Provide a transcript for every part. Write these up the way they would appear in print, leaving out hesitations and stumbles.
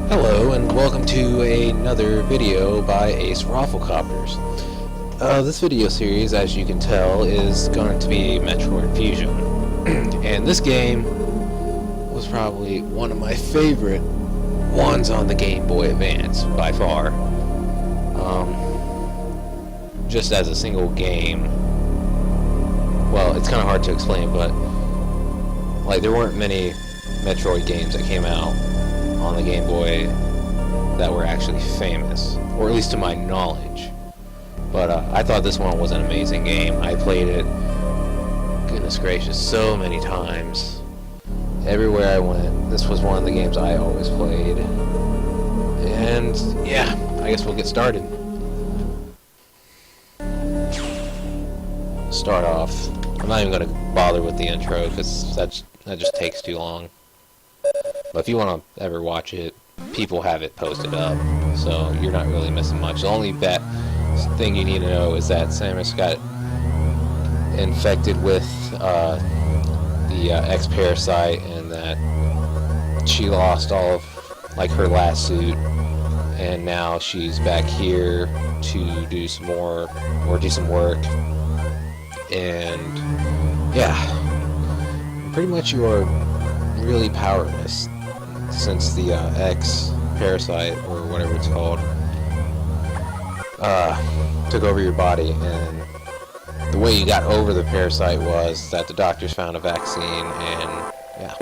Hello and welcome to another video by Ace Rafflecopters. This video series, as you can tell, is going to be Metroid Fusion. And this game was probably one of my favorite ones on the Game Boy Advance, by far. Just as a single game, well, it's kind of hard to explain, but like there weren't many Metroid games that came out on the Game Boy that were actually famous, or at least to my knowledge. But I thought this one was an amazing game. I played it, goodness gracious, so many times. Everywhere I went, this was one of the games I always played. And yeah, I guess we'll get started. Start off. I'm not even going to bother with the intro because that just takes too long. But if you want to ever watch it, people have it posted up, so you're not really missing much. The only thing you need to know is that Samus got infected with the X parasite, and that she lost all of like her last suit, and now she's back here to do some more or do some work. And yeah, pretty much you are really powerless since the X parasite, or whatever it's called, took over your body. And the way you got over the parasite was that the doctors found a vaccine, and yeah.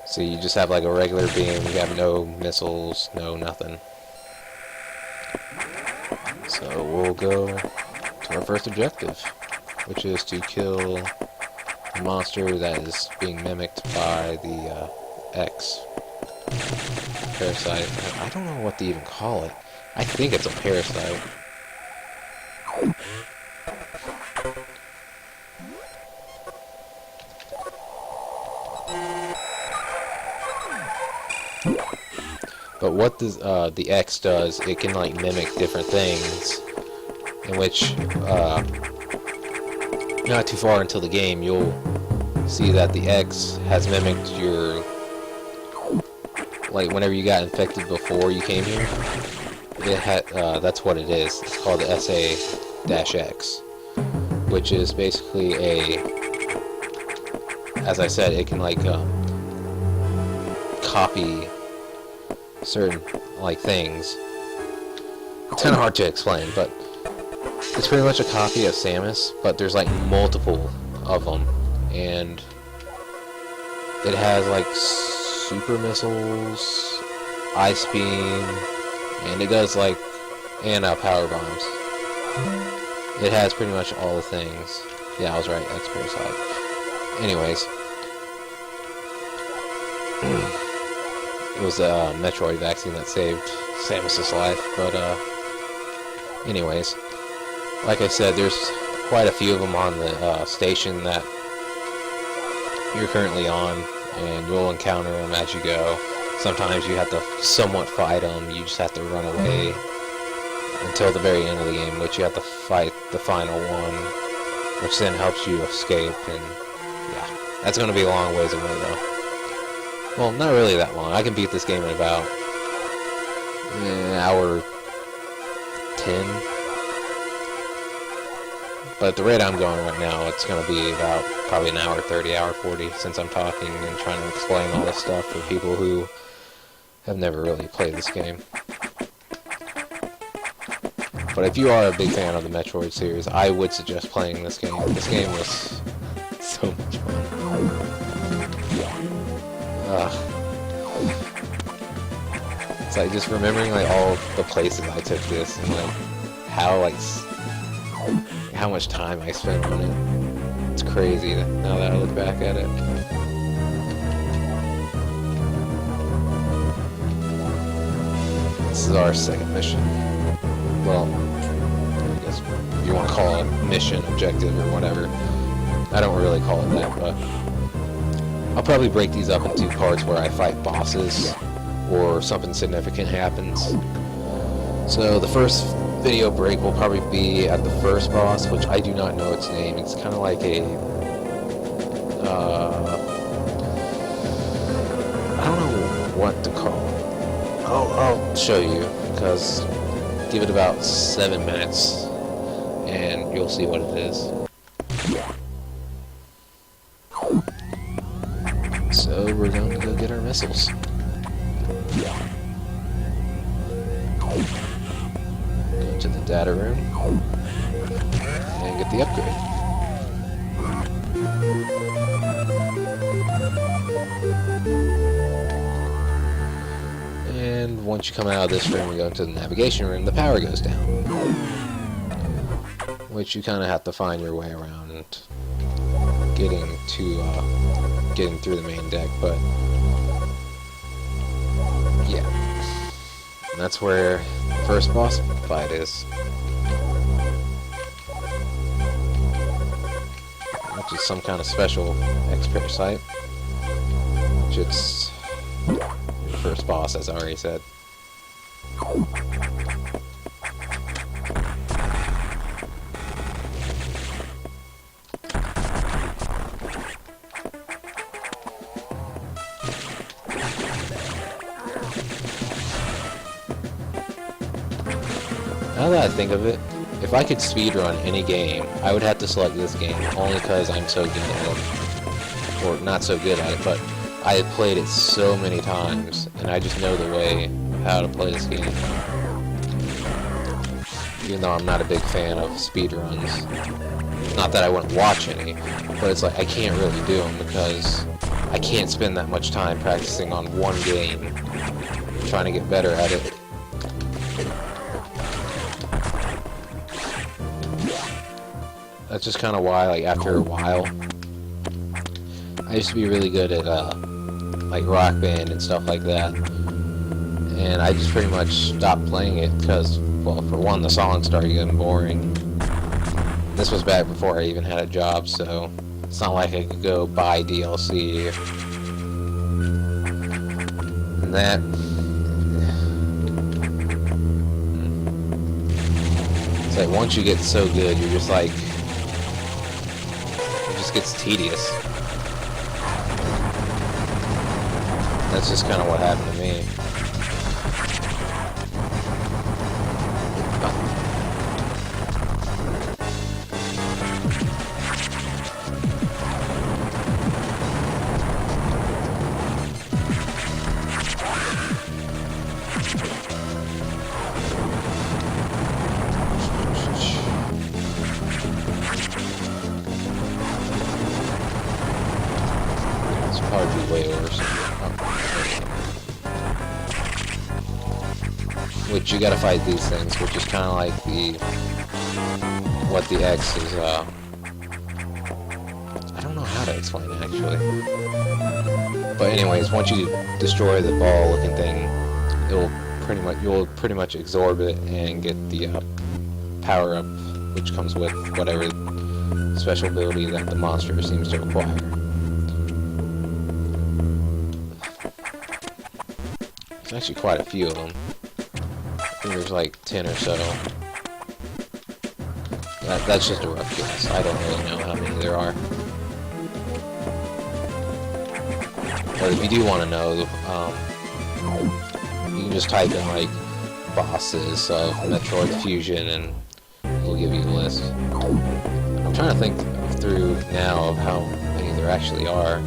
So you just have like a regular beam, you have no missiles, no nothing. So we'll go to our first objective, which is to kill a monster that is being mimicked by the X parasite. I don't know what to even call it. I think it's a parasite. But what does the X does, it can like mimic different things, in which not too far into the game you'll see that the X has mimicked your, like whenever you got infected before you came here, it had that's what it is. It's called the SA-X, which is basically as I said, it can like copy certain like things. It's kind of hard to explain, but it's pretty much a copy of Samus, but there's like multiple of them, and it has like super missiles, ice beam, and it does like power bombs. It has pretty much all the things. Yeah, I was right, X parasite. Anyways, it was a Metroid vaccine that saved Samus's life. But anyways, like I said, there's quite a few of them on the station that you're currently on, and you'll encounter them as you go. Sometimes you have to somewhat fight them. You just have to run away until the very end of the game, which you have to fight the final one, which then helps you escape. And yeah, that's going to be a long ways away though. Well, not really that long. I can beat this game in about an hour 10. But at the rate I'm going right now, it's going to be about probably an hour 30, hour 40, since I'm talking and trying to explain all this stuff for people who have never really played this game. But if you are a big fan of the Metroid series, I would suggest playing this game. This game was so much fun. It's like just remembering like all the places I took this, and like how much time I spent on it. It's crazy now that I look back at it. This is our second mission. Well, I guess if you want to call it mission, objective, or whatever. I don't really call it that, but I'll probably break these up into parts where I fight bosses or something significant happens. So the first video break will probably be at the first boss, which I do not know its name. It's kind of like a I don't know show you, because give it about 7 minutes and you'll see what it is. So we're going to go get our missiles. Go to the data room and get the upgrade. And once you come out of this room and go into the navigation room, the power goes down, which you kind of have to find your way around getting through the main deck. But yeah, and that's where the first boss fight is, which is some kind of special X-Parasite, which it's the first boss, as I already said. Now that I think of it, if I could speedrun any game, I would have to select this game, only because I'm so good at it. Or not so good at it, but I have played it so many times, and I just know the way of how to play this game. Even though I'm not a big fan of speedruns. Not that I wouldn't watch any, but it's like I can't really do them because I can't spend that much time practicing on one game, trying to get better at it. That's just kind of why, like, after a while, I used to be really good at, like, Rock Band and stuff like that, and I just pretty much stopped playing it because, well, for one, the songs started getting boring. This was back before I even had a job, so it's not like I could go buy DLC and that. It's like, once you get so good, you're just like, gets tedious. That's just kind of what happened to me. Probably way worse. Which you gotta fight these things, which is kind of like what the X is, I don't know how to explain it actually. But anyways, once you destroy the ball-looking thing, you'll pretty much absorb it and get the power-up, which comes with whatever special ability that the monster seems to acquire. There's actually quite a few of them. I think there's like 10 or so. That's just a rough guess. I don't really know how many there are. But if you do want to know, you can just type in like bosses of Metroid Fusion and it'll give you a list. I'm trying to think through now of how many there actually are.